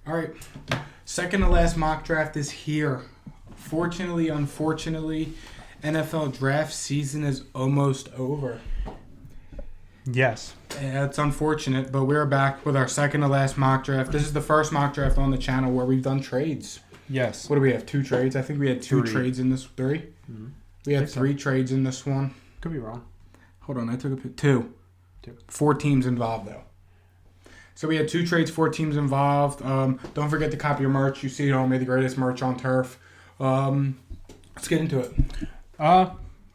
All right. Second to last mock draft is here. Fortunately, unfortunately, NFL draft season is almost over. Yes. Yeah, it's unfortunate, but we're back with our second to last mock draft. This is the first mock draft on the channel where we've done trades. Yes. What do we have? 2 trades? I think we had 2 trades in this. 3? Mm-hmm. We had 3 trades in this one. Could be wrong. Hold on, I took a pick. 2. 4 teams involved, though. So we had 2 trades, 4 teams involved. Don't forget to copy your merch. You see it all, made the greatest merch on turf. Let's get into it.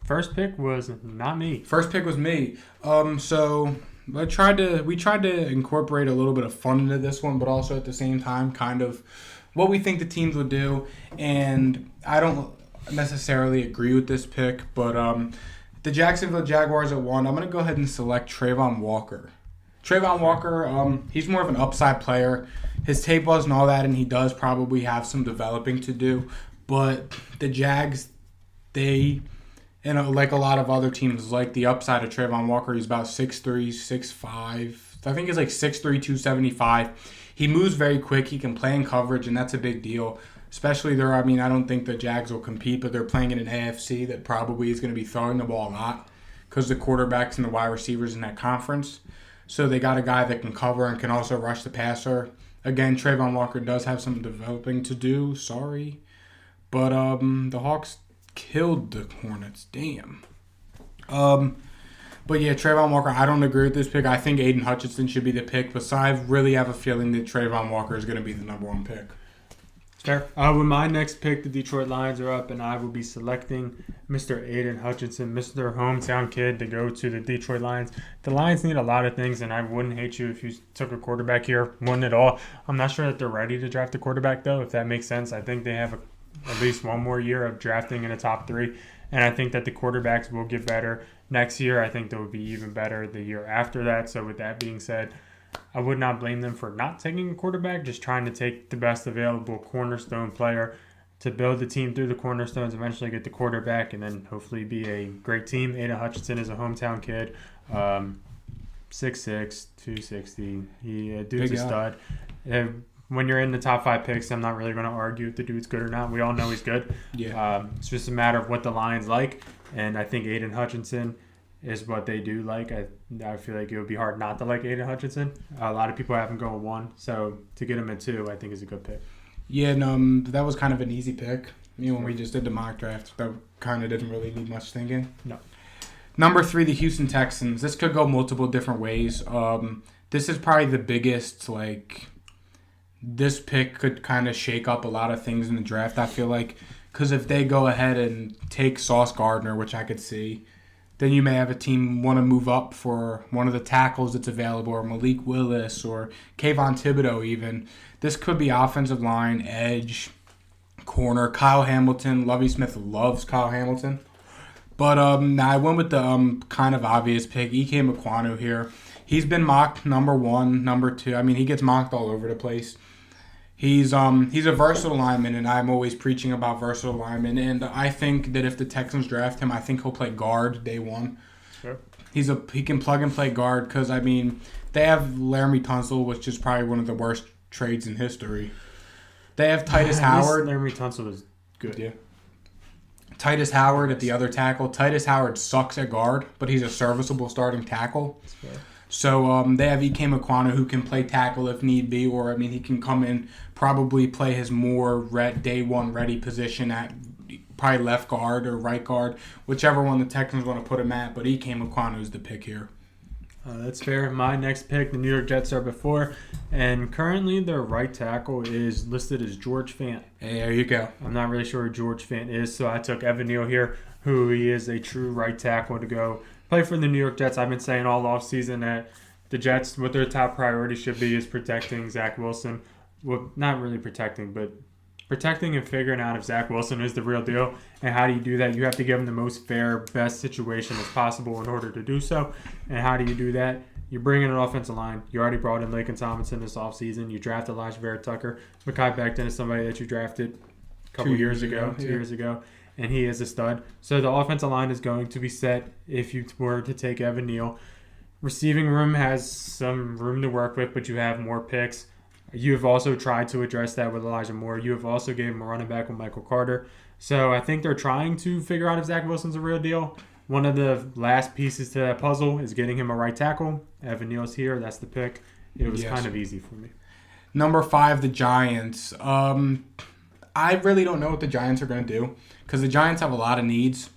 First pick was not me. First pick was me. So we tried to incorporate a little bit of fun into this one, but also at the same time, kind of what we think the teams would do. And I don't necessarily agree with this pick, but the Jacksonville Jaguars at 1. I'm going to go ahead and select Trayvon Walker. Trayvon Walker, he's more of an upside player. His tape wasn't all that, and he does probably have some developing to do. But the Jags, they, like a lot of other teams, like the upside of Trayvon Walker, he's about 6'3", 6'5". I think he's like 6'3", 275. He moves very quick. He can play in coverage, and that's a big deal. Especially there, I don't think the Jags will compete, but they're playing in an AFC that probably is going to be throwing the ball a lot because the quarterbacks and the wide receivers in that conference. So they got a guy that can cover and can also rush the passer. Again, Trayvon Walker does have some developing to do. Sorry. But the Hawks killed the Hornets. Damn. But yeah, Trayvon Walker, I don't agree with this pick. I think Aiden Hutchinson should be the pick, but I really have a feeling that Trayvon Walker is going to be the number 1 pick. Fair. With my next pick, the Detroit Lions are up, and I will be selecting Mr. Aiden Hutchinson, Mr. Hometown Kid, to go to the Detroit Lions. The Lions need a lot of things, and I wouldn't hate you if you took a quarterback here. Wouldn't at all. I'm not sure that they're ready to draft a quarterback, though, if that makes sense. I think they have at least one more year of drafting in the top 3, and I think that the quarterbacks will get better next year. I think they will be even better the year after that. So with that being said, I would not blame them for not taking a quarterback, just trying to take the best available cornerstone player to build the team through the cornerstones, eventually get the quarterback, and then hopefully be a great team. Aiden Hutchinson is a hometown kid, 6'6", 260. Dude's a stud. When you're in the top 5 picks, I'm not really going to argue if the dude's good or not. We all know he's good. Yeah. It's just a matter of what the Lions like, and I think Aiden Hutchinson is what they do like. I feel like it would be hard not to like Aiden Hutchinson. A lot of people have him going 1, so to get him at 2, I think is a good pick. Yeah, that was kind of an easy pick. When we just did the mock draft, that kind of didn't really need much thinking. No. Number 3, the Houston Texans. This could go multiple different ways. This is probably the biggest, this pick could kind of shake up a lot of things in the draft, I feel like. Because if they go ahead and take Sauce Gardner, which I could see, then you may have a team want to move up for one of the tackles that's available, or Malik Willis, or Kayvon Thibodeau even. This could be offensive line, edge, corner. Kyle Hamilton. Lovie Smith loves Kyle Hamilton. But I went with the kind of obvious pick, Ike Mekwonu here. He's been mocked number 1, number 2. He gets mocked all over the place. He's a versatile lineman, and I'm always preaching about versatile linemen. And I think that if the Texans draft him, I think he'll play guard day 1. Sure. He can plug and play guard because, they have Laramie Tunsil, which is probably one of the worst trades in history. They have Titus Howard. Laramie Tunsil is good. Yeah. Titus Howard at the other tackle. Titus Howard sucks at guard, but he's a serviceable starting tackle. That's fair. So they have Ike Mekwonu, who can play tackle if need be, or he can come in, probably play his more day 1 ready position at probably left guard or right guard, whichever one the Texans want to put him at. But Ike Mekwonu is the pick here. That's fair. My next pick, the New York Jets are before, and currently their right tackle is listed as George Fant. Hey, there you go. I'm not really sure who George Fant is, so I took Evan Neal here, who he is a true right tackle to go play for the New York Jets. I've been saying all offseason that the Jets, what their top priority should be is protecting Zach Wilson. Well, not really protecting, but protecting and figuring out if Zach Wilson is the real deal. And how do you do that? You have to give him the most fair, best situation as possible in order to do so. And how do you do that? You bring in an offensive line. You already brought in Laken Tomlinson this offseason. You drafted Elijah Vera-Tucker. Mekhi Becton is somebody that you drafted a couple years ago, 2 years ago. And he is a stud. So the offensive line is going to be set if you were to take Evan Neal. Receiving room has some room to work with, but you have more picks. You have also tried to address that with Elijah Moore. You have also gave him a running back with Michael Carter. So I think they're trying to figure out if Zach Wilson's a real deal. One of the last pieces to that puzzle is getting him a right tackle. Evan Neal's here. That's the pick. It was kind of easy for me. Number 5, the Giants. I really don't know what the Giants are going to do because the Giants have a lot of needs.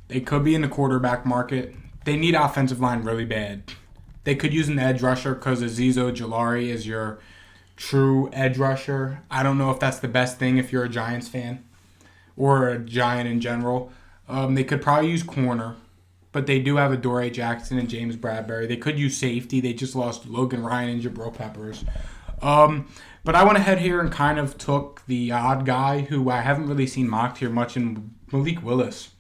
They could be in the quarterback market. They need offensive line really bad. They could use an edge rusher because Azeez Ojulari is your true edge rusher. I don't know if that's the best thing if you're a Giants fan or a Giant in general. They could probably use corner, but they do have Adoree Jackson and James Bradbury. They could use safety. They just lost Logan Ryan and Jabril Peppers. But I went ahead here and kind of took the odd guy who I haven't really seen mocked here much in Malik Willis.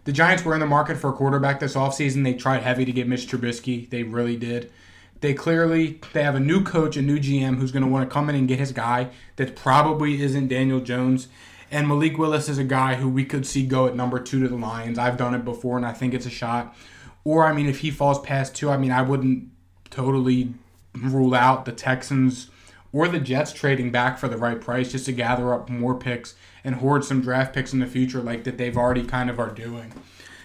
The Giants were in the market for a quarterback this offseason. They tried heavy to get Mitch Trubisky. They really did. They have a new coach, a new GM who's going to want to come in and get his guy that probably isn't Daniel Jones. And Malik Willis is a guy who we could see go at number 2 to the Lions. I've done it before, and I think it's a shot. Or, if he falls past 2, I wouldn't totally rule out the Texans or the Jets trading back for the right price just to gather up more picks and hoard some draft picks in the future like that they've already kind of are doing.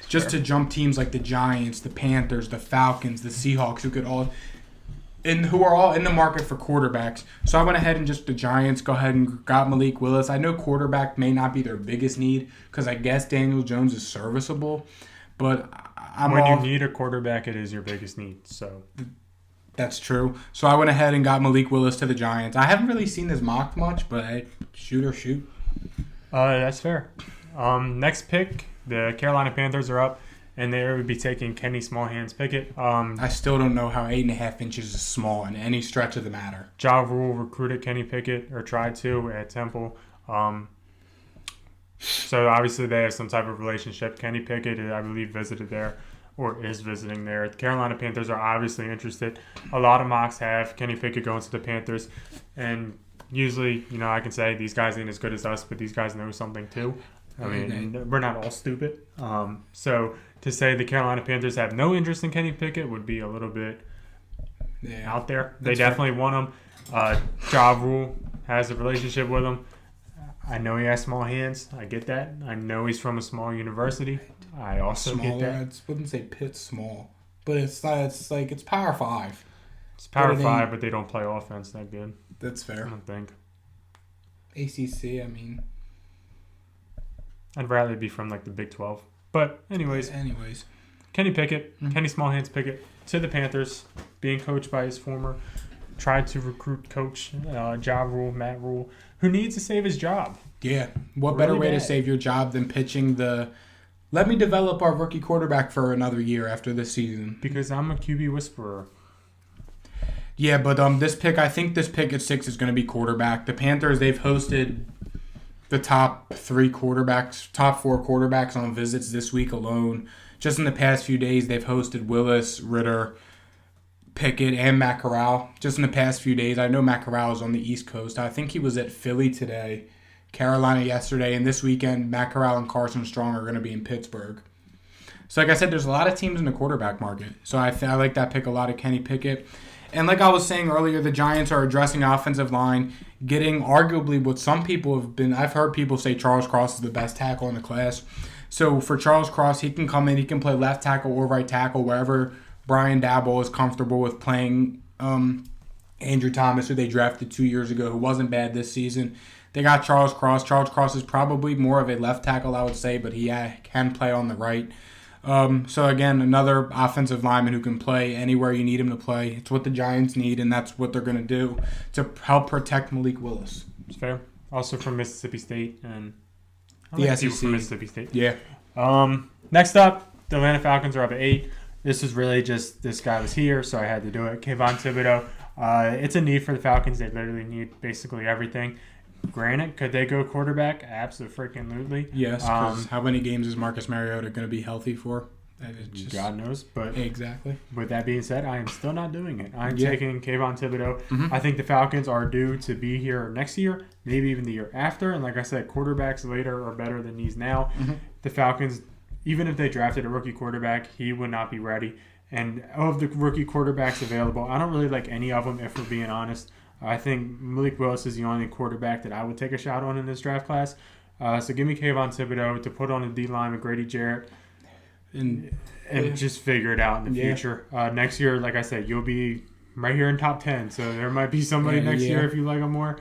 Just to jump teams like the Giants, the Panthers, the Falcons, the Seahawks, who are all in the market for quarterbacks. So I went ahead and just the Giants go ahead and got Malik Willis. I know quarterback may not be their biggest need because I guess Daniel Jones is serviceable, but you need a quarterback, it is your biggest need. So that's true. So I went ahead and got Malik Willis to the Giants. I haven't really seen this mocked much, but shoot. That's fair. Next pick, the Carolina Panthers are up. And they would be taking Kenny Smallhands Pickett. I still don't know how 8.5 inches is small in any stretch of the matter. Ja Rule recruited Kenny Pickett, or tried to, at Temple. So obviously they have some type of relationship. Kenny Pickett, I believe, visited there, or is visiting there. The Carolina Panthers are obviously interested. A lot of mocks have Kenny Pickett going to the Panthers. And usually, I can say these guys ain't as good as us, but these guys know something too. We're not all stupid. So to say the Carolina Panthers have no interest in Kenny Pickett would be a little bit out there. They definitely want him. Ja Rule has a relationship with him. I know he has small hands. I get that. I know he's from a small university. I also get that. I wouldn't say Pitt's small, but it's Power 5. It's Power 5, but they don't play offense that good. That's fair. I don't think. ACC, I'd rather be from the Big 12. But anyways. Kenny Pickett, Kenny Smallhands Pickett to the Panthers, being coached by his former, tried to recruit coach Ja Rule, Matt Rule, who needs to save his job. Yeah. What better way to save your job than pitching let me develop our rookie quarterback for another year after this season. Because I'm a QB whisperer. Yeah, but I think this pick at 6 is going to be quarterback. The Panthers, they've hosted the top 4 quarterbacks on visits this week alone. Just in the past few days, they've hosted Willis, Ritter, Pickett, and Matt Corral. Just in the past few days. I know Matt Corral is on the East Coast. I think he was at Philly today, Carolina yesterday, and this weekend, Matt Corral and Carson Strong are going to be in Pittsburgh. So like I said, there's a lot of teams in the quarterback market. So I like that pick a lot of Kenny Pickett. And like I was saying earlier, the Giants are addressing offensive line, getting arguably what some people have been. I've heard people say Charles Cross is the best tackle in the class. So for Charles Cross, he can come in, he can play left tackle or right tackle, wherever Brian Daboll is comfortable with playing. Andrew Thomas, who they drafted 2 years ago, who wasn't bad this season. They got Charles Cross. Charles Cross is probably more of a left tackle, I would say, but he can play on the right. So again, another offensive lineman who can play anywhere you need him to play. It's what the Giants need, and that's what they're going to do to help protect Malik Willis. It's fair. Also from Mississippi State and the SEC. From Mississippi State. Yeah. Next up, the Atlanta Falcons are up at 8. This is really just this guy was here, so I had to do it. Kayvon Thibodeau. It's a need for the Falcons. They literally need basically everything. Granted, could they go quarterback? Absolutely. Yes, because how many games is Marcus Mariota going to be healthy for? God knows. But exactly. With that being said, I am still not doing it. I'm taking Kayvon Thibodeau. Mm-hmm. I think the Falcons are due to be here next year, maybe even the year after. And like I said, quarterbacks later are better than these now. Mm-hmm. The Falcons, even if they drafted a rookie quarterback, he would not be ready. And of the rookie quarterbacks available, I don't really like any of them, if we're being honest. I think Malik Willis is the only quarterback that I would take a shot on in this draft class. So give me Kayvon Thibodeau to put on the D-line with Grady Jarrett and just figure it out in the future. Next year, like I said, you'll be right here in top 10. So there might be somebody next year if you like them more.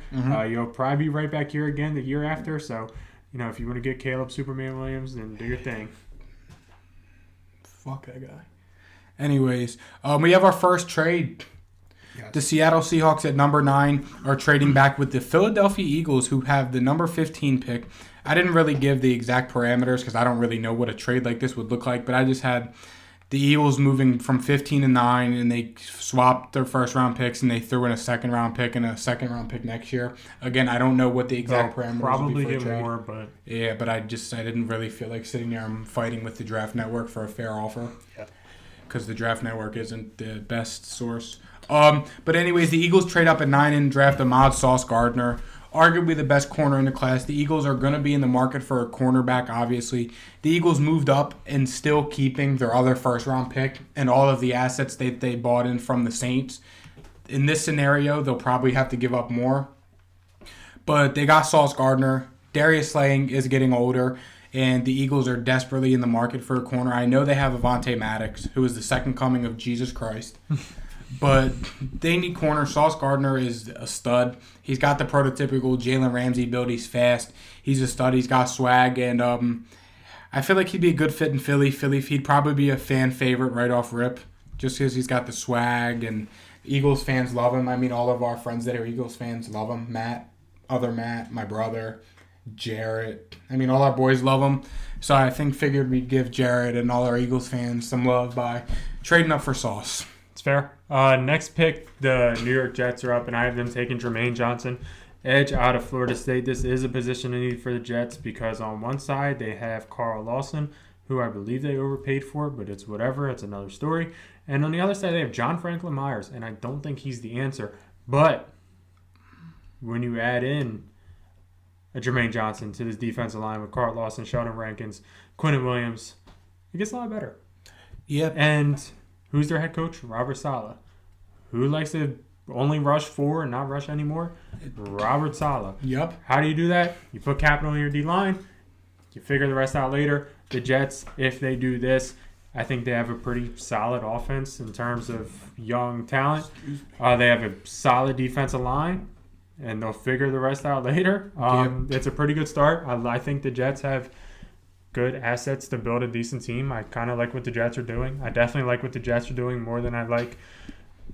You'll probably be right back here again the year after. So, if you want to get Caleb Superman Williams, then do your thing. Fuck that guy. Anyways, we have our first trade. Yes. The Seattle Seahawks at number 9 are trading back with the Philadelphia Eagles, who have the number 15 pick. I didn't really give the exact parameters because I don't really know what a trade like this would look like, but I just had the Eagles moving from 15 to 9, and they swapped their first-round picks, and they threw in a second-round pick and a second-round pick next year. Again, I don't know what the exact parameters probably would be for get a trade. more, but yeah, but I didn't really feel like sitting there and fighting with the Draft Network for a fair offer. Yeah. Because the Draft Network isn't the best source. But anyways, the Eagles trade up at 9 and draft Ahmad Sauce Gardner, arguably the best corner in the class. The Eagles are going to be in the market for a cornerback, obviously. The Eagles moved up and still keeping their other first-round pick and all of the assets that they bought in from the Saints. In this scenario, they'll probably have to give up more. But they got Sauce Gardner. Darius Slaying is getting older, and the Eagles are desperately in the market for a corner. I know they have Avonte Maddox, who is the second coming of Jesus Christ. But they need corner. Sauce Gardner is a stud. He's got the prototypical Jalen Ramsey build. He's fast. He's a stud. He's got swag. And I feel like he'd be a good fit in Philly. He'd probably be a fan favorite right off rip just because he's got the swag. And Eagles fans love him. I mean, all of our friends that are Eagles fans love him. Matt, my brother, Jarrett. I mean, all our boys love him. So I figured we'd give Jarrett and all our Eagles fans some love by trading up for Sauce. It's fair. Next pick, the New York Jets are up, and I have them taking Jermaine Johnson, edge out of Florida State. This is a position of need for the Jets because on one side they have Carl Lawson, who I believe they overpaid for, but it's whatever. It's another story. And on the other side they have John Franklin Myers, and I don't think he's the answer. But when you add in a Jermaine Johnson to this defensive line with Carl Lawson, Sheldon Rankins, Quinnen Williams, it gets a lot better. Yep. And who's their head coach? Robert Saleh. Who likes to only rush 4 and not rush anymore? Robert Saleh. Yep. How do you do that? You put capital in your D-line. You figure the rest out later. The Jets, if they do this, I think they have a pretty solid offense in terms of young talent. They have a solid defensive line, and they'll figure the rest out later. It's a pretty good start. I think the Jets have good assets to build a decent team. I kind of like what the Jets are doing. I definitely like what the Jets are doing more than I like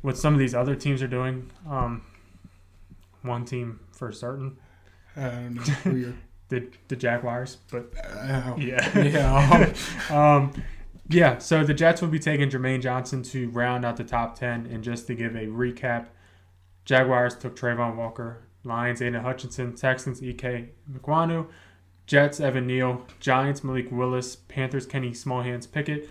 what some of these other teams are doing. One team for certain. I don't know who you're... the Jaguars, but so the Jets will be taking Jermaine Johnson to round out the top 10. And just to give a recap, Jaguars took Trayvon Walker, Lions Aiden Hutchinson, Texans E.K. McQuanu, Jets Evan Neal, Giants Malik Willis, Panthers Kenny Smallhands Pickett,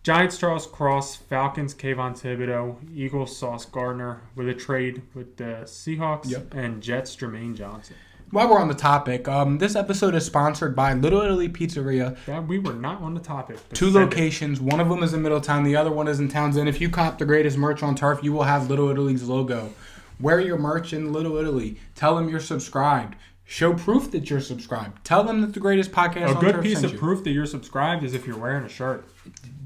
Giants Charles Cross, Falcons Kayvon Thibodeau, Eagles Sauce Gardner with a trade with the Seahawks, and Jets Jermaine Johnson. While we're on the topic, this episode is sponsored by Little Italy Pizzeria. Yeah, we were not on the topic. 2 locations. One of them is in Middletown. The other one is in Townsend. If you cop the greatest merch on turf, you will have Little Italy's logo. Wear your merch in Little Italy. Tell them you're subscribed. Show proof that you're subscribed. Tell them that the greatest podcast on turf. A good piece of proof that you're subscribed is if you're wearing a shirt.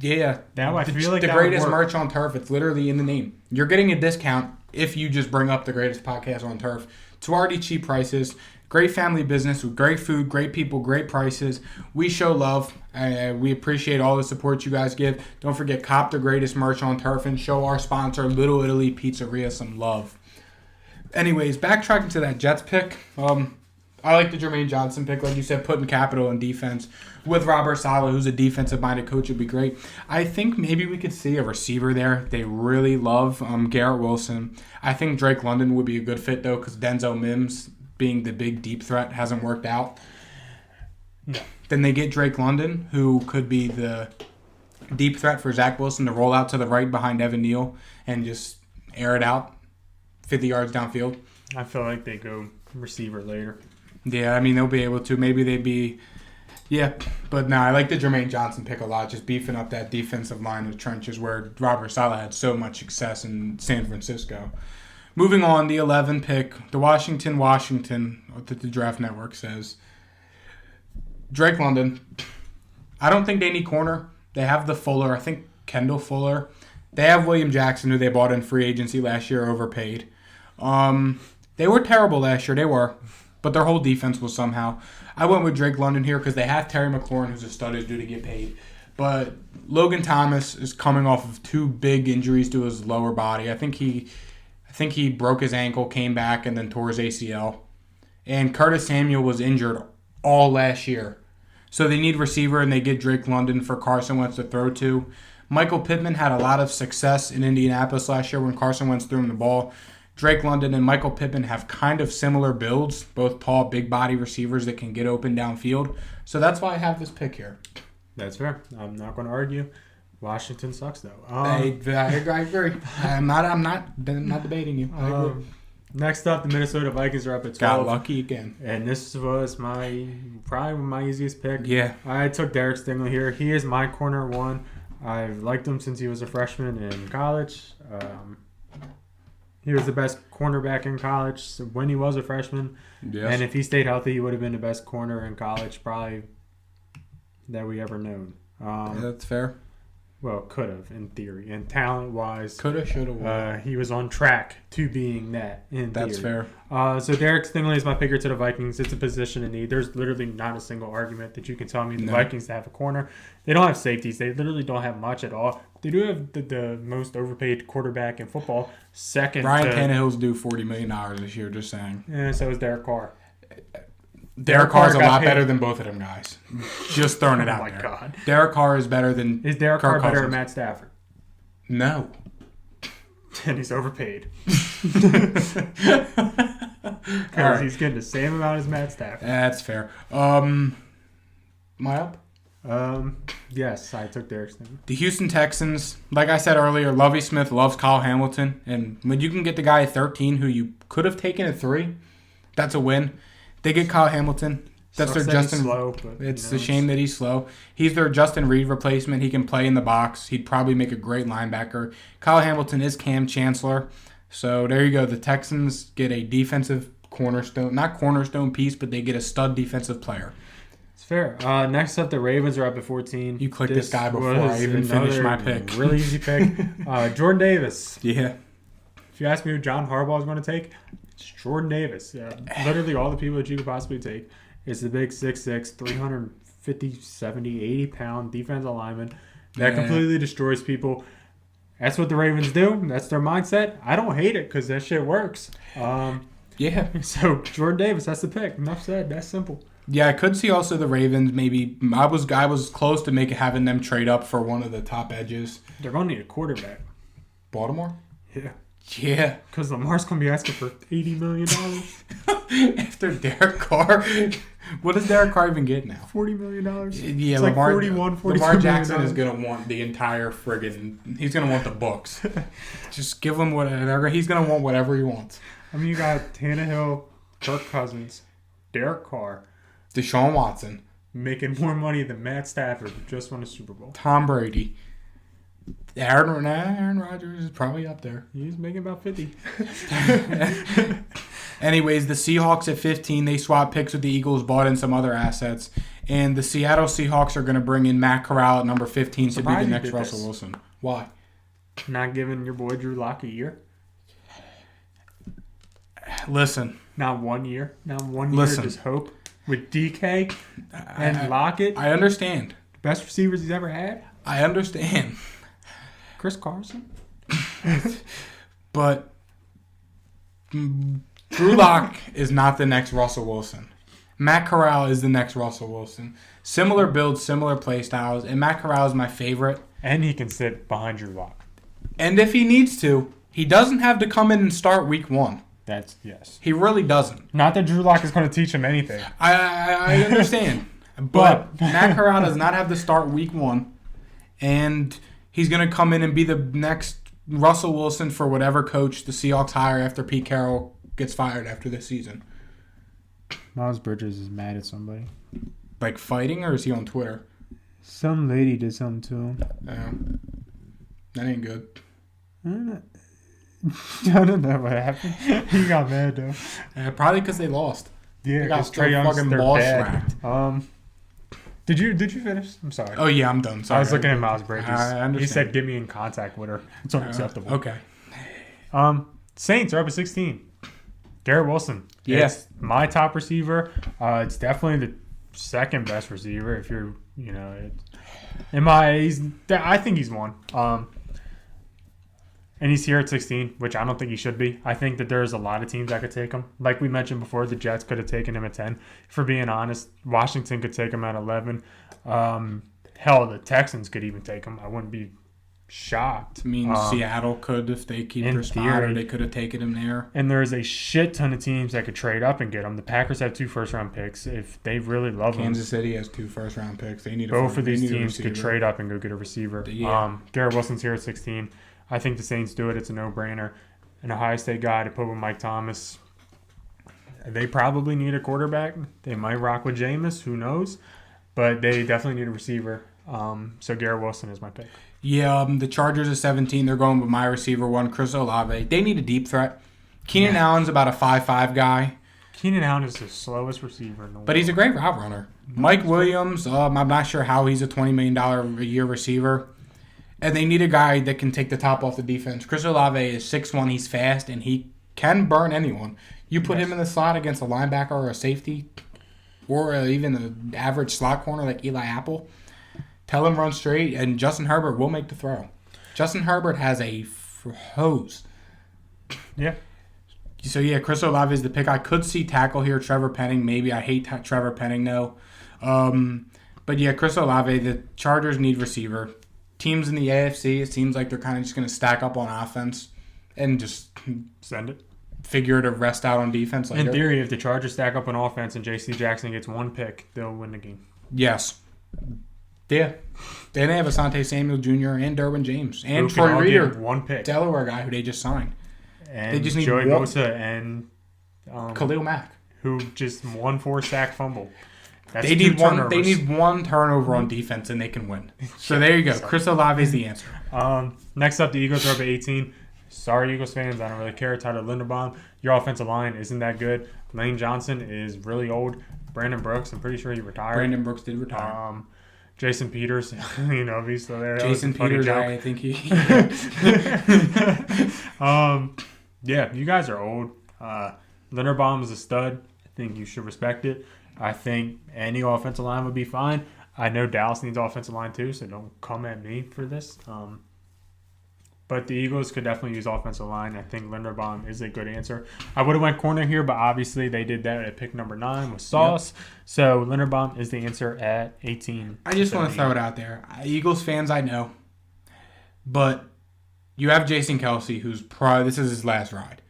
Yeah. Now I feel like the greatest merch on turf. It's literally in the name. You're getting a discount if you just bring up the greatest podcast on turf. It's already cheap prices. Great family business with great food, great people, great prices. We show love. We appreciate all the support you guys give. Don't forget, cop the greatest merch on turf and show our sponsor, Little Italy Pizzeria, some love. Anyways, backtracking to that Jets pick. I like the Jermaine Johnson pick, like you said, putting capital in defense with Robert Saleh, who's a defensive-minded coach, would be great. I think maybe we could see a receiver there. They really love Garrett Wilson. I think Drake London would be a good fit, though, because Denzel Mims, being the big deep threat, hasn't worked out. No. Then they get Drake London, who could be the deep threat for Zach Wilson to roll out to the right behind Evan Neal and just air it out 50 yards downfield. I feel like they go receiver later. Yeah, I mean, they'll be able to. Maybe they'd be... Yeah, but no, I like the Jermaine Johnson pick a lot, just beefing up that defensive line of the trenches where Robert Saleh had so much success in San Francisco. Moving on, the 11 pick, the Washington, what the Draft Network says. Drake London. I don't think they need corner. They have the Fuller. I think Kendall Fuller. They have William Jackson, who they bought in free agency last year, overpaid. They were terrible last year. They were. But their whole defense was somehow. I went with Drake London here because they have Terry McLaurin, who's a stud, who's due to get paid. But Logan Thomas is coming off of 2 big injuries to his lower body. I think he broke his ankle, came back, and then tore his ACL. And Curtis Samuel was injured all last year. So they need receiver, and they get Drake London for Carson Wentz to throw to. Michael Pittman had a lot of success in Indianapolis last year when Carson Wentz threw him the ball. Drake London and Michael Pittman have kind of similar builds, both tall, big body receivers that can get open downfield. So that's why I have this pick here. That's fair. I'm not going to argue. Washington sucks, though. I agree. I'm not debating you. I agree. Next up, the Minnesota Vikings are up at 12. Got lucky again. And this was probably my easiest pick. Yeah. I took Derek Stingley here. He is my corner 1. I've liked him since he was a freshman in college. He was the best cornerback in college when he was a freshman. Yes. And if he stayed healthy, he would have been the best corner in college probably that we ever known. That's fair. Well, could have, in theory. And talent-wise, could have, should have. He was on track to being that, in theory. That's fair. So Derek Stingley is my picker to the Vikings. It's a position in need. There's literally not a single argument that you can tell me the Vikings have a corner. They don't have safeties. They literally don't have much at all. They do have the most overpaid quarterback in football. Second, Ryan Tannehill's due $40 million this year, just saying. And so is Derek Carr. Derek Carr is a lot better than both of them guys. Just throwing it out there. Oh, my God. Derek Carr is better than Is Derek Carr better than than Matt Stafford? No. And he's overpaid. Because right. He's getting the same amount as Matt Stafford. That's fair. Am I up? Yes, I took Derek Stingley. The Houston Texans, like I said earlier, Lovie Smith loves Kyle Hamilton. And when you can get the guy at 13 who you could have taken at 3, that's a win. They get Kyle Hamilton. That's their Justin. Slow, but it's a shame that he's slow. He's their Justin Reed replacement. He can play in the box. He'd probably make a great linebacker. Kyle Hamilton is Cam Chancellor. So there you go. The Texans get a defensive cornerstone, not cornerstone piece, but they get a stud defensive player. It's fair. Next up, the Ravens are up at 14. You clicked this guy before I even finished my pick. Really easy pick. Jordan Davis. Yeah. If you ask me who John Harbaugh is going to take, it's Jordan Davis. Literally all the people that you could possibly take. It's the big 6'6", 350, 70, 80-pound defensive lineman that completely destroys people. That's what the Ravens do. That's their mindset. I don't hate it because that shit works. So Jordan Davis, that's the pick. Enough said. That's simple. Yeah, I could see also the Ravens maybe. I was close to having them trade up for one of the top edges. They're going to need a quarterback. Baltimore? Yeah. Yeah. Because Lamar's going to be asking for $80 million. After Derek Carr. What does Derek Carr even get now? $40 million. Yeah, it's Lamar, like 41, Lamar Jackson is going to want the entire friggin'. He's going to want the books. Just give him whatever. He's going to want whatever he wants. I mean, you got Tannehill, Kirk Cousins, Derek Carr, Deshaun Watson. Making more money than Matt Stafford, who just won a Super Bowl. Tom Brady. Aaron Rodgers is probably up there. He's making about 50. Anyways, the Seahawks at 15, they swapped picks with the Eagles, bought in some other assets. And the Seattle Seahawks are going to bring in Matt Corral at number 15 to be the next Russell Wilson. Why? Not giving your boy Drew Lock a year? Listen. Not 1 year? Not 1 year, just hope? With DK and Lockett? I understand. Best receivers he's ever had? I understand. Chris Carson? But Drew Lock is not the next Russell Wilson. Matt Corral is the next Russell Wilson. Similar builds, similar play styles, and Matt Corral is my favorite. And he can sit behind Drew Lock. And if he needs to, he doesn't have to come in and start week 1. Yes. He really doesn't. Not that Drew Lock is going to teach him anything. I understand. But Matt Corral does not have to start week 1. And he's going to come in and be the next Russell Wilson for whatever coach the Seahawks hire after Pete Carroll gets fired after this season. Miles Bridges is mad at somebody. Like fighting, or is he on Twitter? Some lady did something to him. Yeah. That ain't good. I don't know what happened. He got mad though. Probably because they lost. Yeah, They got because Trae Young's fucking their ball dad. smacked. Did you finish? I'm sorry. Oh yeah, I'm done. Sorry. I was looking at Miles Bridges. I understand. He said, "Get me in contact with her." It's unacceptable. Okay. Saints are up at 16. Garrett Wilson. Yes. It's my top receiver. It's definitely the second best receiver. If you're, I think he's one. And he's here at 16, which I don't think he should be. I think that there's a lot of teams that could take him. Like we mentioned before, the Jets could have taken him at 10. For being honest, Washington could take him at 11. Hell, the Texans could even take him. I wouldn't be shocked. I mean, Seattle could if they keep their spot, or they could have taken him there. And there's a shit ton of teams that could trade up and get him. The Packers have 2 first-round picks. If they really love him. Kansas City has 2 first-round picks. They need both of these teams could trade up and go get a receiver. Yeah. Garrett Wilson's here at 16. I think the Saints do it. It's a no-brainer. An Ohio State guy to put with Mike Thomas. They probably need a quarterback. They might rock with Jameis. Who knows? But they definitely need a receiver. So Garrett Wilson is my pick. Yeah, the Chargers are 17. They're going with my receiver one, Chris Olave. They need a deep threat. Keenan Allen's about a 5'5" guy. Keenan Allen is the slowest receiver in the world. But he's a great route runner. Mike Williams, I'm not sure how he's a $20 million a year receiver. And they need a guy that can take the top off the defense. Chris Olave is 6'1". He's fast, and he can burn anyone. You put him in the slot against a linebacker or a safety, or even an average slot corner like Eli Apple, tell him run straight, and Justin Herbert will make the throw. Justin Herbert has a hose. Yeah. So, yeah, Chris Olave is the pick. I could see tackle here, Trevor Penning. Maybe I hate Trevor Penning, though. But, yeah, Chris Olave, the Chargers need receiver. Teams in the AFC, it seems like they're kind of just going to stack up on offense and just send it. Figure to rest out on defense later. In theory, if the Chargers stack up on offense and J.C. Jackson gets 1 pick, they'll win the game. Yes. Yeah. Then they have Asante Samuel Jr. and Derwin James and Troy Reader, 1 pick, Delaware guy who they just signed. And they just need Joey Bosa and Khalil Mack, who just won 4 sack fumble. That's they need one turnover on defense and they can win. So there you go. Chris Olave is the answer. Next up, the Eagles are up at 18. Sorry, Eagles fans, I don't really care. Tyler Linderbaum, your offensive line isn't that good. Lane Johnson is really old. Brandon Brooks, I'm pretty sure he retired. Brandon Brooks did retire. Jason Peters, if he's still there. Jason Peters, I think he. Yeah, you guys are old. Linderbaum is a stud. I think you should respect it. I think any offensive line would be fine. I know Dallas needs offensive line too, so don't come at me for this. But the Eagles could definitely use offensive line. I think Linderbaum is a good answer. I would have went corner here, but obviously they did that at pick number 9 with Sauce. Yep. So Linderbaum is the answer at 18. I just want to throw it out there. Eagles fans, I know. But you have Jason Kelce, who's probably, this is his last ride.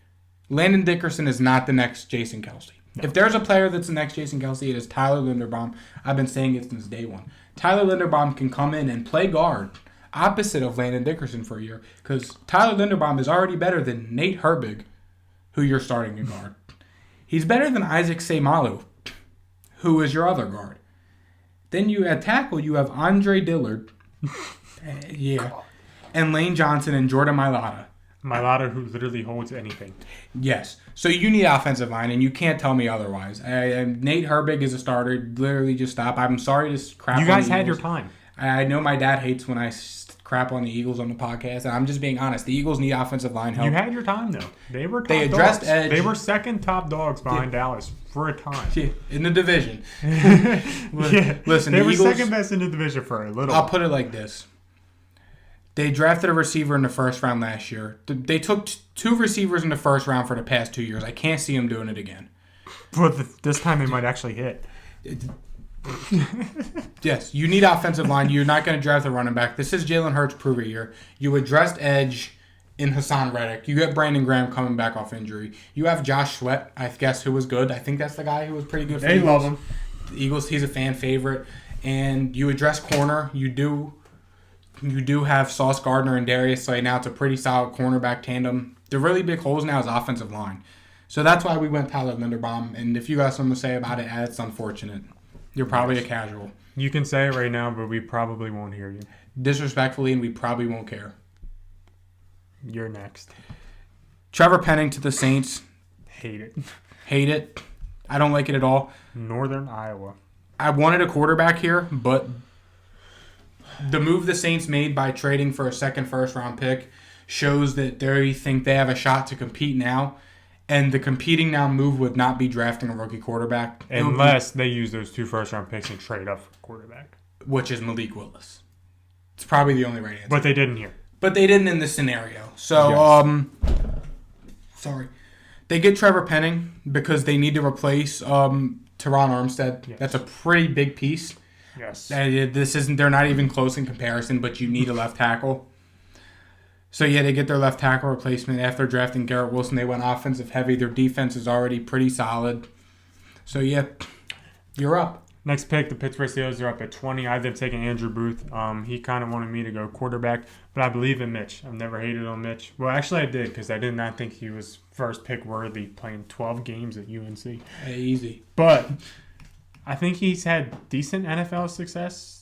Landon Dickerson is not the next Jason Kelce. No. If there's a player that's the next Jason Kelce, it is Tyler Linderbaum. I've been saying it since day one. Tyler Linderbaum can come in and play guard opposite of Landon Dickerson for a year, because Tyler Linderbaum is already better than Nate Herbig, who you're starting to guard. He's better than Isaac Seumalo, who is your other guard. Then you at tackle, you have Andre Dillard, and Lane Johnson and Jordan Mailata. Mailata, who literally holds anything. Yes. So you need offensive line, and you can't tell me otherwise. Nate Herbig is a starter. Literally just stop. I'm sorry to crap on the Eagles. You guys had your time. I know my dad hates when I crap on the Eagles on the podcast, and I'm just being honest. The Eagles need offensive line help. You had your time, though. They were top addressed dogs. Edge. They were second top dogs behind Dallas for a time. Yeah, in the division. Listen, they were Eagles, second best in the division for a little. I'll put it like this. They drafted a receiver in the first round last year. They took 2 receivers in the first round for the past 2 years. I can't see them doing it again. But this time they might actually hit. Yes, you need offensive line. You're not going to draft a running back. This is Jalen Hurts' prove it year. You addressed edge in Hassan Reddick. You got Brandon Graham coming back off injury. You have Josh Sweat, I guess, who was good. I think that's the guy who was pretty good for the Eagles. Love him. The Eagles, he's a fan favorite. And you address corner. You do have Sauce Gardner and Darius Slay. Now it's a pretty solid cornerback tandem. The really big holes now is offensive line. So that's why we went Tyler Linderbaum. And if you got something to say about it, it's unfortunate. You're probably a casual. You can say it right now, but we probably won't hear you. Disrespectfully, and we probably won't care. You're next. Trevor Penning to the Saints. Hate it. Hate it. I don't like it at all. Northern Iowa. I wanted a quarterback here, but the move the Saints made by trading for a second first-round pick shows that they think they have a shot to compete now. And the competing now move would not be drafting a rookie quarterback. Unless they use those 2 first-round picks and trade up for a quarterback. Which is Malik Willis. It's probably the only right answer. But they didn't here. But they didn't in this scenario. So, sorry. They get Trevor Penning because they need to replace Teron Armstead. Yes. That's a pretty big piece. Yes. They're not even close in comparison, but you need a left tackle. So, yeah, they get their left tackle replacement. After drafting Garrett Wilson, they went offensive heavy. Their defense is already pretty solid. So, yeah, you're up. Next pick, the Pittsburgh Steelers are up at 20. I have them taking Andrew Booth. He kind of wanted me to go quarterback, but I believe in Mitch. I've never hated on Mitch. Well, actually, I did because I did not think he was first pick worthy playing 12 games at UNC. Hey, easy. But I think he's had decent NFL success.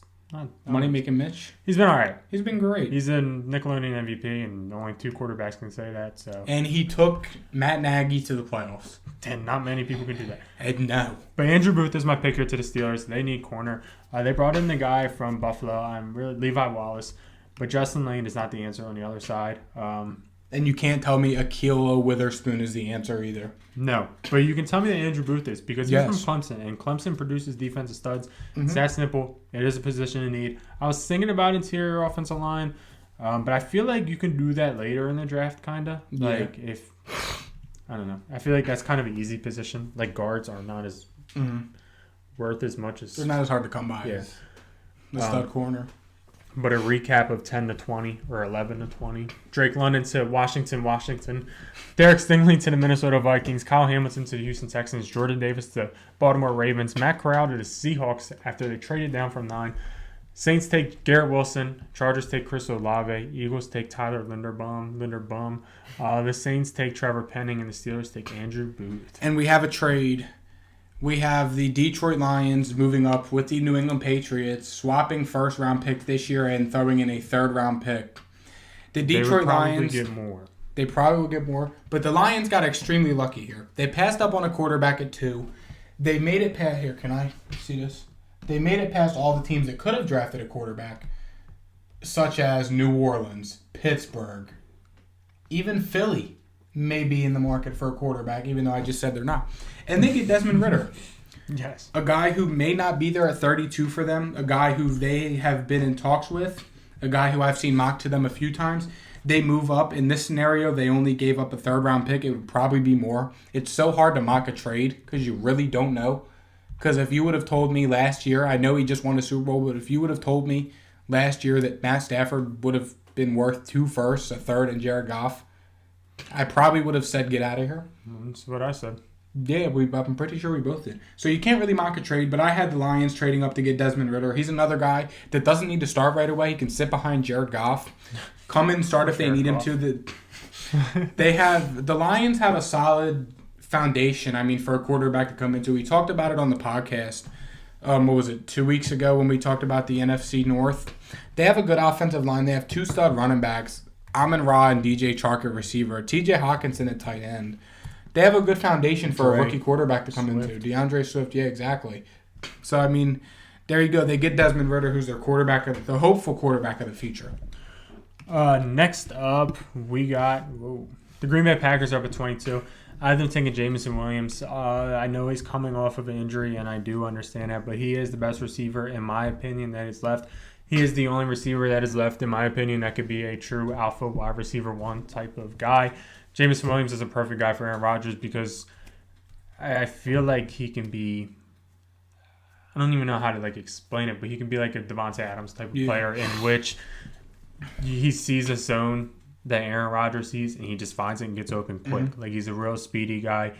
Money making Mitch. He's been all right. He's been great. He's a Nickelodeon MVP, and only 2 quarterbacks can say that. So. And he took Matt Nagy to the playoffs. And not many people can do that. And no. But Andrew Booth is my pick here to the Steelers. They need corner. They brought in the guy from Buffalo. Levi Wallace. But Justin Lane is not the answer on the other side. And you can't tell me Akilo Witherspoon is the answer either. No. But you can tell me that Andrew Booth is because he's from Yes. Clemson. And Clemson produces defensive studs. Mm-hmm. It's that simple. It is a position in need. I was thinking about interior offensive line. But I feel like you can do that later in the draft, kind of. Yeah. Like if... I don't know. I feel like that's kind of an easy position. Like guards are not as worth as much as... They're not as hard to come by Yeah. as the stud corner. But a recap of 10 to 20 or 11 to 20. Drake London to Washington. Derek Stingley to the Minnesota Vikings. Kyle Hamilton to the Houston Texans. Jordan Davis to Baltimore Ravens. Matt Corral to the Seahawks after they traded down from 9. Saints take Garrett Wilson. Chargers take Chris Olave. Eagles take Tyler Linderbaum. The Saints take Trevor Penning, and the Steelers take Andrew Booth. And we have a trade. We have the Detroit Lions moving up with the New England Patriots, swapping first-round pick this year and throwing in a third-round pick. The Detroit Lions... Get more. They probably will get more. But the Lions got extremely lucky here. They passed up on a quarterback at 2. They made it past... Here, can I see this? They made it past all the teams that could have drafted a quarterback, such as New Orleans, Pittsburgh, even Philly may be in the market for a quarterback, even though I just said they're not. And they get Desmond Ridder. Yes. A guy who may not be there at 32 for them, a guy who they have been in talks with, a guy who I've seen mocked to them a few times. They move up. In this scenario, they only gave up a third-round pick. It would probably be more. It's so hard to mock a trade because you really don't know. Because if you would have told me last year, I know he just won a Super Bowl, but if you would have told me last year that Matt Stafford would have been worth 2 firsts, a third, and Jared Goff, I probably would have said get out of here. That's what I said. Yeah, I'm pretty sure we both did. So you can't really mock a trade, but I had the Lions trading up to get Desmond Ridder. He's another guy that doesn't need to start right away. He can sit behind Jared Goff, come in, start if they need him to. The Lions have a solid foundation, for a quarterback to come into. We talked about it on the podcast, 2 weeks ago when we talked about the NFC North. They have a good offensive line. They have 2 stud running backs, Amon-Ra and DJ Chark at receiver, TJ Hawkinson at tight end. They have a good foundation for a rookie quarterback to come into. DeAndre Swift, yeah, exactly. So, there you go. They get Desmond Ridder, who's their the hopeful quarterback of the future. Next up, we got the Green Bay Packers are up at 22. I have them taking Jameson Williams. I know he's coming off of an injury, and I do understand that, but he is the best receiver, in my opinion, that is left. He is the only receiver that is left, in my opinion, that could be a true alpha wide receiver 1 type of guy. Jameson Williams is a perfect guy for Aaron Rodgers because I feel like he can be... I don't even know how to explain it, but he can be like a Devontae Adams type of player in which he sees a zone that Aaron Rodgers sees, and he just finds it and gets open quick. Mm-hmm. He's a real speedy guy.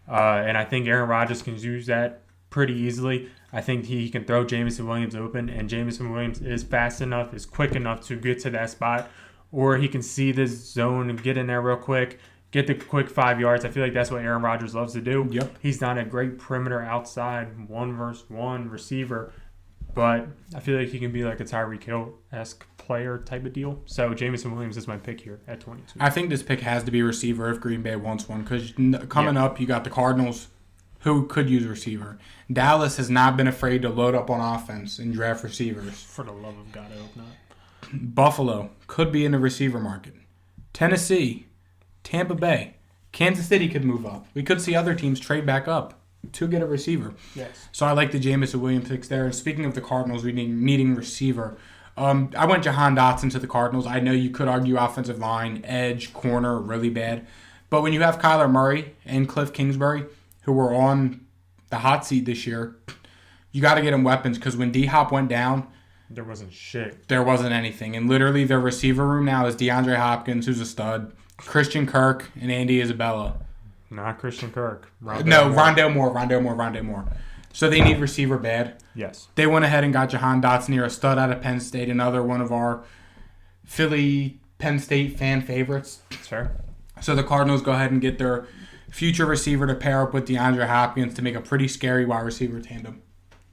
And I think Aaron Rodgers can use that pretty easily. I think he can throw Jameson Williams open, and Jameson Williams is fast enough, is quick enough to get to that spot, or he can see this zone and get in there real quick, get the quick 5 yards. I feel like that's what Aaron Rodgers loves to do. Yep. He's not a great perimeter outside 1-versus-1 receiver, but I feel like he can be like a Tyreek Hill-esque player type of deal. So Jameson Williams is my pick here at 22. I think this pick has to be receiver if Green Bay wants one, because coming up, you got the Cardinals, who could use a receiver. Dallas has not been afraid to load up on offense and draft receivers. For the love of God, I hope not. Buffalo could be in the receiver market. Tennessee, Tampa Bay, Kansas City could move up. We could see other teams trade back up to get a receiver. Yes. So I like the Jameson Williams picks there. And speaking of the Cardinals needing receiver, I went Jahan Dotson to the Cardinals. I know you could argue offensive line, edge, corner, really bad. But when you have Kyler Murray and Cliff Kingsbury, who were on the hot seat this year, you got to get them weapons, because when D-Hop went down, there wasn't shit. There wasn't anything. And literally their receiver room now is DeAndre Hopkins, who's a stud, Christian Kirk, and Andy Isabella. Not Christian Kirk. Rondale Moore. So they need receiver bad. Yes. They went ahead and got Jahan Dotson here, a stud out of Penn State, another one of our Philly Penn State fan favorites. That's fair. So the Cardinals go ahead and get their future receiver to pair up with DeAndre Hopkins to make a pretty scary wide receiver tandem.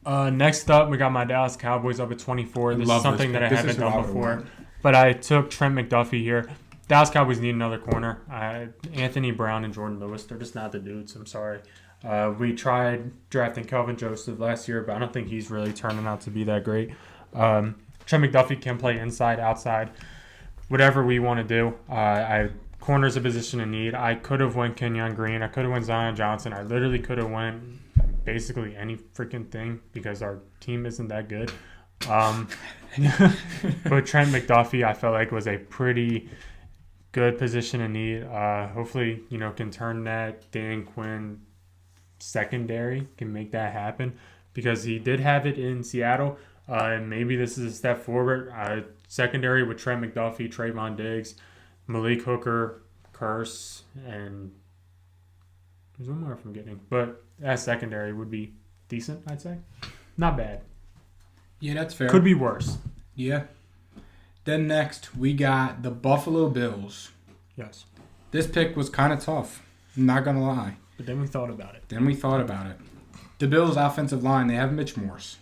Next up, we got my Dallas Cowboys up at 24. This is something that I haven't done before. But I took Trent McDuffie here. Dallas Cowboys need another corner. Anthony Brown and Jordan Lewis, they're just not the dudes. I'm sorry. We tried drafting Kelvin Joseph last year, but I don't think he's really turning out to be that great. Trent McDuffie can play inside, outside, whatever we want to do. Corner's a position in need. I could have went Kenyon Green. I could have went Zion Johnson. I literally could have went basically any freaking thing because our team isn't that good. But Trent McDuffie, I felt like was a pretty good position in need. Hopefully, can turn that Dan Quinn secondary, can make that happen, because he did have it in Seattle. And maybe this is a step forward. Secondary with Trent McDuffie, Trayvon Diggs, Malik Hooker, Curse, and there's one more I'm forgetting. But that secondary would be decent, I'd say. Not bad. Yeah, that's fair. Could be worse. Yeah. Then next, we got the Buffalo Bills. Yes. This pick was kind of tough. I'm not going to lie. But then we thought about it. The Bills' offensive line, they have Mitch Morse.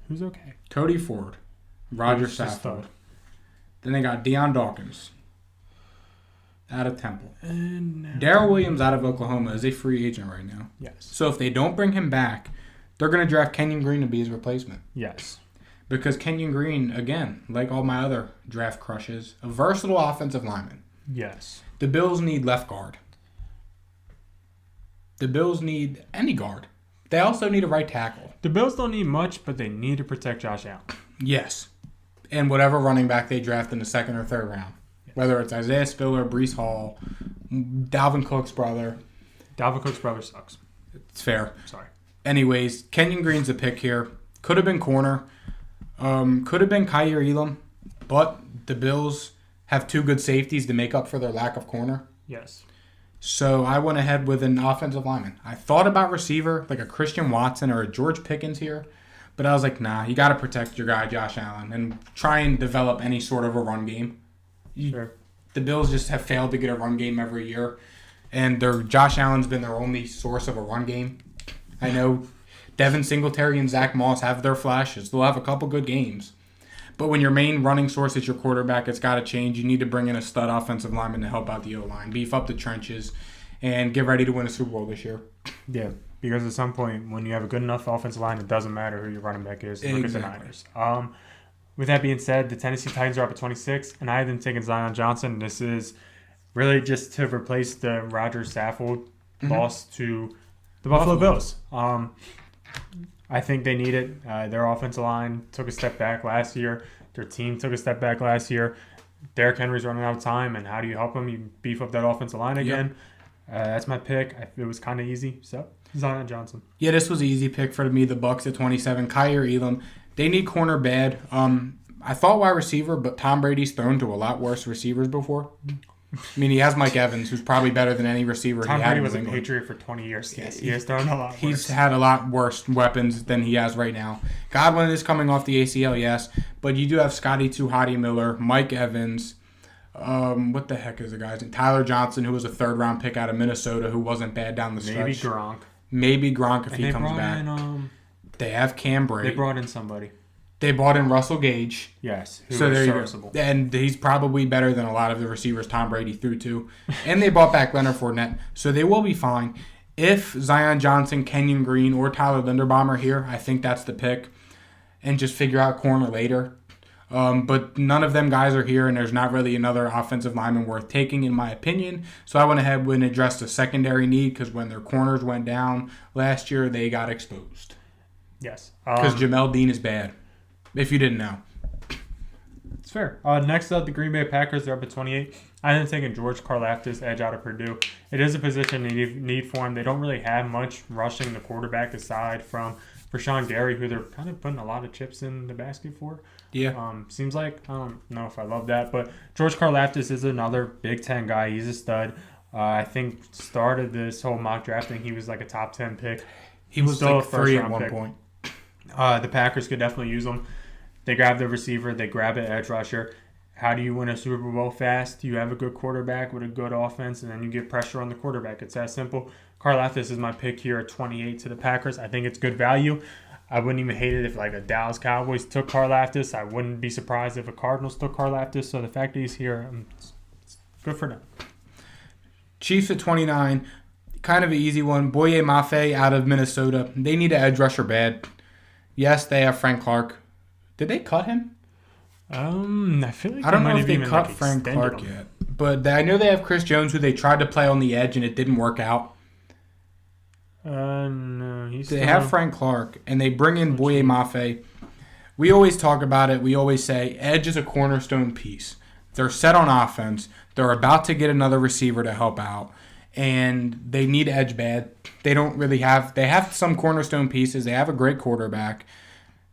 Who's okay? Cody Ford. Roger Saffold. Then they got Deion Dawkins out of Temple. And Darrell Williams out of Oklahoma is a free agent right now. Yes. So if they don't bring him back, they're going to draft Kenyon Green to be his replacement. Yes. Because Kenyon Green, again, like all my other draft crushes, a versatile offensive lineman. Yes. The Bills need left guard. The Bills need any guard. They also need a right tackle. The Bills don't need much, but they need to protect Josh Allen. Yes. And whatever running back they draft in the second or third round. Yes. Whether it's Isaiah Spiller, Breece Hall, Dalvin Cook's brother. Dalvin Cook's brother sucks. It's fair. Sorry. Anyways, Kenyon Green's a pick here. Could have been corner. Could have been Kyer Elam. But the Bills have two good safeties to make up for their lack of corner. Yes. So I went ahead with an offensive lineman. I thought about receiver, like a Christian Watson or a George Pickens here. But I was like, nah, you got to protect your guy, Josh Allen, and try and develop any sort of a run game. Sure. The Bills just have failed to get a run game every year. And Josh Allen's been their only source of a run game. I know Devin Singletary and Zach Moss have their flashes. They'll have a couple good games. But when your main running source is your quarterback, it's got to change. You need to bring in a stud offensive lineman to help out the O-line, beef up the trenches, and get ready to win a Super Bowl this year. Yeah, because at some point, when you have a good enough offensive line, it doesn't matter who your running back is. Look at the Niners. With that being said, the Tennessee Titans are up at 26, and I have them taking Zion Johnson. This is really just to replace the Roger Saffold loss to the Buffalo Bills. I think they need it. Their offensive line took a step back last year. Their team took a step back last year. Derrick Henry's running out of time, and how do you help him? You beef up that offensive line again. Yep. That's my pick. It was kind of easy. So, Zion Johnson. Yeah, this was an easy pick for me. The Bucs at 27. Kyer Elam. They need corner bad. I thought wide receiver, but Tom Brady's thrown to a lot worse receivers before. I mean, he has Mike Evans, who's probably better than any receiver Tom he had Brady in was New a England. Patriot for 20 years. Yes, he has thrown a lot worse. He's had a lot worse weapons than he has right now. Godwin is coming off the ACL, yes, but you do have Scotty Hottie Miller, Mike Evans, what the heck is the guy's name? Tyler Johnson, who was a third-round pick out of Minnesota, who wasn't bad down the stretch. Maybe Gronk if he comes back. They have Cam Brate. They brought in somebody. They bought in Russell Gage. Yes, who So is there you serviceable. go. And he's probably better than a lot of the receivers Tom Brady threw to. And they bought back Leonard Fournette. So they will be fine. If Zion Johnson, Kenyon Green, or Tyler Linderbaum are here, I think that's the pick. And just figure out corner later. But none of them guys are here, and there's not really another offensive lineman worth taking, in my opinion. So I went ahead and addressed a secondary need because when their corners went down last year, they got exposed. Yes. Because Jamel Dean is bad, if you didn't know. It's fair. Next up, the Green Bay Packers. They're up at 28. I ended up taking George Karlaftis, edge out of Purdue. It is a position they need for him. They don't really have much rushing the quarterback aside from Rashawn Gary, who they're kind of putting a lot of chips in the basket for. Yeah. Seems like, I don't know if I love that, but George Karlaftis is another Big Ten guy. He's a stud. I think started this whole mock drafting, he was like a top 10 pick. He was still like a 3 at first-round one pick. point. The Packers could definitely use him. They grab the receiver. They grab an edge rusher. How do you win a Super Bowl fast? You have a good quarterback with a good offense, and then you get pressure on the quarterback. It's that simple. Karlaftis is my pick here at 28 to the Packers. I think it's good value. I wouldn't even hate it if like a Dallas Cowboys took Karlaftis. I wouldn't be surprised if a Cardinals took Karlaftis. So the fact that he's here, it's good for them. Chiefs at 29, kind of an easy one. Boye Mafe out of Minnesota. They need an edge rusher bad. Yes, they have Frank Clark. Did they cut him? I feel like I don't know if have they even, cut like, Frank extended Clark him. yet. But I know they have Chris Jones, who they tried to play on the edge, and it didn't work out. No, They have Frank Clark, and they bring in Boye Mafe. We always talk about it. We always say edge is a cornerstone piece. They're set on offense. They're about to get another receiver to help out, and they need edge bad. They don't really have – they have some cornerstone pieces. They have a great quarterback,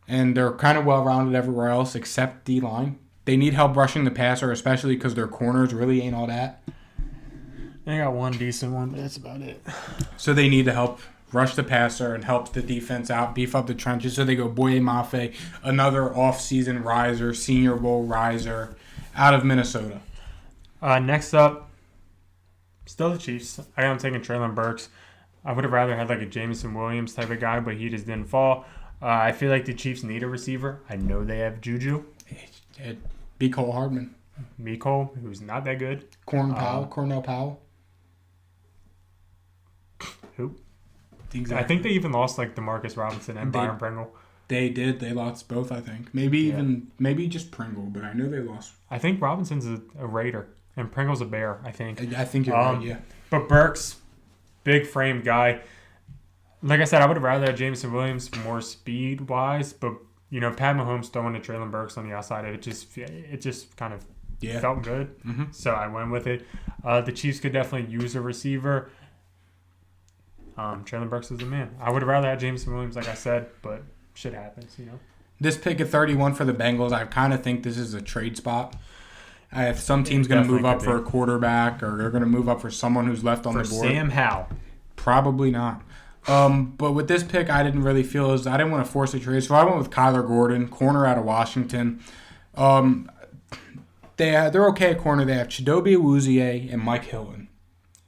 and they're kind of well-rounded everywhere else except D-line. They need help rushing the passer, especially because their corners really ain't all that. They got one decent one, but that's about it. So they need to help rush the passer and help the defense out, beef up the trenches. So they go Boye Mafe, another off-season riser, Senior Bowl riser out of Minnesota. Next up, still the Chiefs. I'm taking Traylon Burks. I would have rather had like a Jameson Williams type of guy, but he just didn't fall. I feel like the Chiefs need a receiver. I know they have Juju. Be Cole Hardman. Mecole, who's not that good. Cornell Powell. Who? Exactly. I think they even lost like DeMarcus Robinson and Byron Pringle. They did. They lost both, I think. Maybe just Pringle, but I know they lost. I think Robinson's a Raider and Pringle's a Bear, I think. I think you're right, yeah. But Burks, big frame guy. Like I said, I would have rather had Jameson Williams more speed-wise, but, you know, Pat Mahomes throwing to Traylon Burks on the outside, it just kind of felt good. Mm-hmm. So I went with it. The Chiefs could definitely use a receiver. Traylon Burks is the man. I would have rather had Jameson Williams, like I said, but shit happens, you know. This pick at 31 for the Bengals, I kind of think this is a trade spot. If some team's going to move up for a quarterback, or they're going to move up for someone who's left on the board. For Sam Howell. Probably not. But with this pick, I didn't really feel I didn't want to force a trade, so I went with Kyler Gordon, corner out of Washington. They're okay at corner. They have Chidobe Awuzie and Mike Hilton.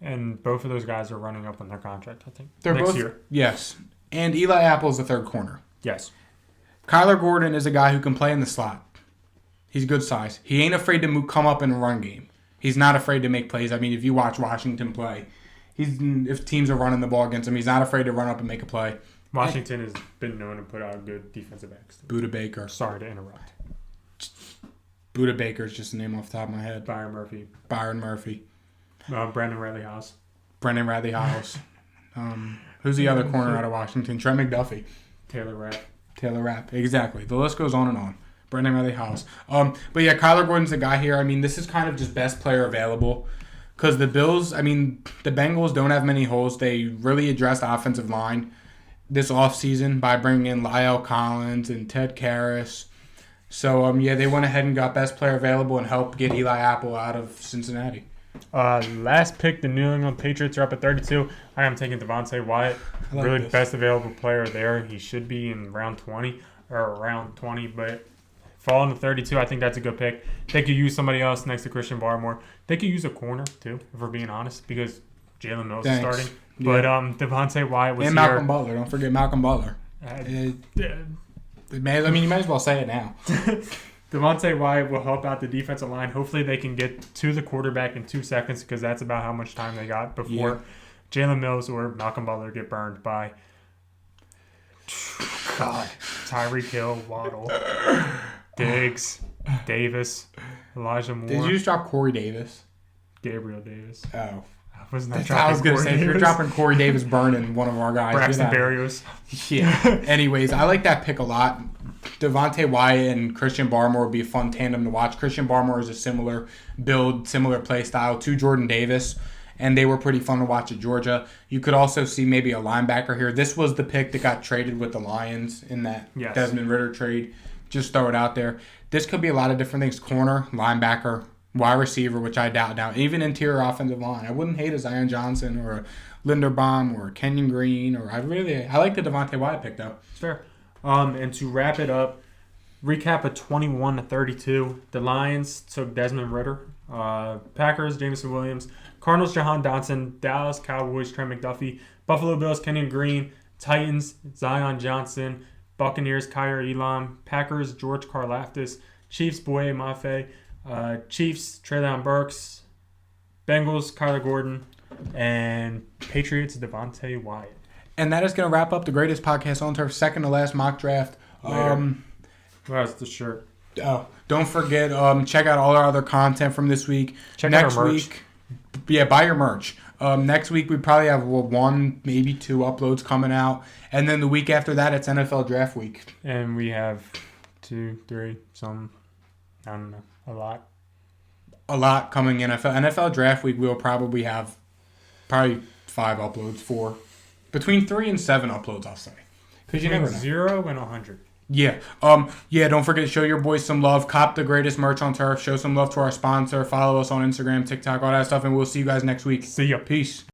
And both of those guys are running up on their contract, I think. They're next both, year. Yes. And Eli Apple is the third corner. Yes. Kyler Gordon is a guy who can play in the slot. He's good size. He ain't afraid to come up in a run game. He's not afraid to make plays. I mean, if you watch Washington play, if teams are running the ball against him, he's not afraid to run up and make a play. Washington has been known to put out good defensive backs. Buda Baker. Sorry to interrupt. Buda Baker is just a name off the top of my head. Byron Murphy. Brendan Radley House. Who's the other corner out of Washington? Trent McDuffie. Taylor Rapp. Exactly. The list goes on and on. Brendan Radley House. But yeah, Kyler Gordon's the guy here. I mean, this is kind of just best player available. Because the Bengals don't have many holes. They really addressed the offensive line this offseason by bringing in Lyle Collins and Ted Karras. So, they went ahead and got best player available and helped get Eli Apple out of Cincinnati. Last pick, the New England Patriots are up at 32. I am taking Devontae Wyatt. Really best available player there. He should be in round 20, but falling to 32, I think that's a good pick. They could use somebody else next to Christian Barmore. They could use a corner, too, if we're being honest, because Jalen Mills is starting. Yeah. But Devontae Wyatt was and Malcolm Butler. Don't forget Malcolm Butler. You might as well say it now. Devontae Wyatt will help out the defensive line. Hopefully they can get to the quarterback in 2 seconds because that's about how much time they got before Jalen Mills or Malcolm Butler get burned by Tyreek Hill, Waddle, Diggs, Davis, Elijah Moore. Did you just drop Corey Davis? Gabriel Davis. Oh. I was going to say, if you're dropping Corey Davis burning one of our guys. Braxton Berrios. Yeah. Anyways, I like that pick a lot. Devontae Wyatt and Christian Barmore would be a fun tandem to watch. Christian Barmore is a similar build, similar play style to Jordan Davis, and they were pretty fun to watch at Georgia. You could also see maybe a linebacker here. This was the pick that got traded with the Lions in that Desmond Ridder trade. Just throw it out there. This could be a lot of different things. Corner, linebacker, wide receiver, which I doubt now. Even interior offensive line. I wouldn't hate a Zion Johnson or a Linderbaum or a Kenyon Green. I like the Devontae Wyatt pick, though. It's fair. And to wrap it up, recap of 21-32. The Lions took Desmond Ridder. Packers, Jameson Williams. Cardinals, Jahan Dotson. Dallas Cowboys, Trent McDuffie. Buffalo Bills, Kenyon Green. Titans, Zion Johnson. Buccaneers, Kyer Elam. Packers, George Karlaftis. Chiefs, Boye Mafe. Chiefs, Treylon Burks. Bengals, Kyler Gordon. And Patriots, Devontae Wyatt. And that is going to wrap up the greatest podcast on turf, second to last mock draft. That's the shirt. Oh, don't forget, check out all our other content from this week. Check out our merch. Buy your merch. Next week, we probably have 1, maybe 2 uploads coming out. And then the week after that, it's NFL Draft Week. And we have 2, 3, I don't know, a lot. A lot coming NFL Draft Week, we'll probably have 5 uploads, 4. Between 3 and 7 uploads, I'll say. Because you never know. 0 and 100. Yeah. Don't forget to show your boys some love. Cop the greatest merch on turf. Show some love to our sponsor. Follow us on Instagram, TikTok, all that stuff. And we'll see you guys next week. See ya. Peace.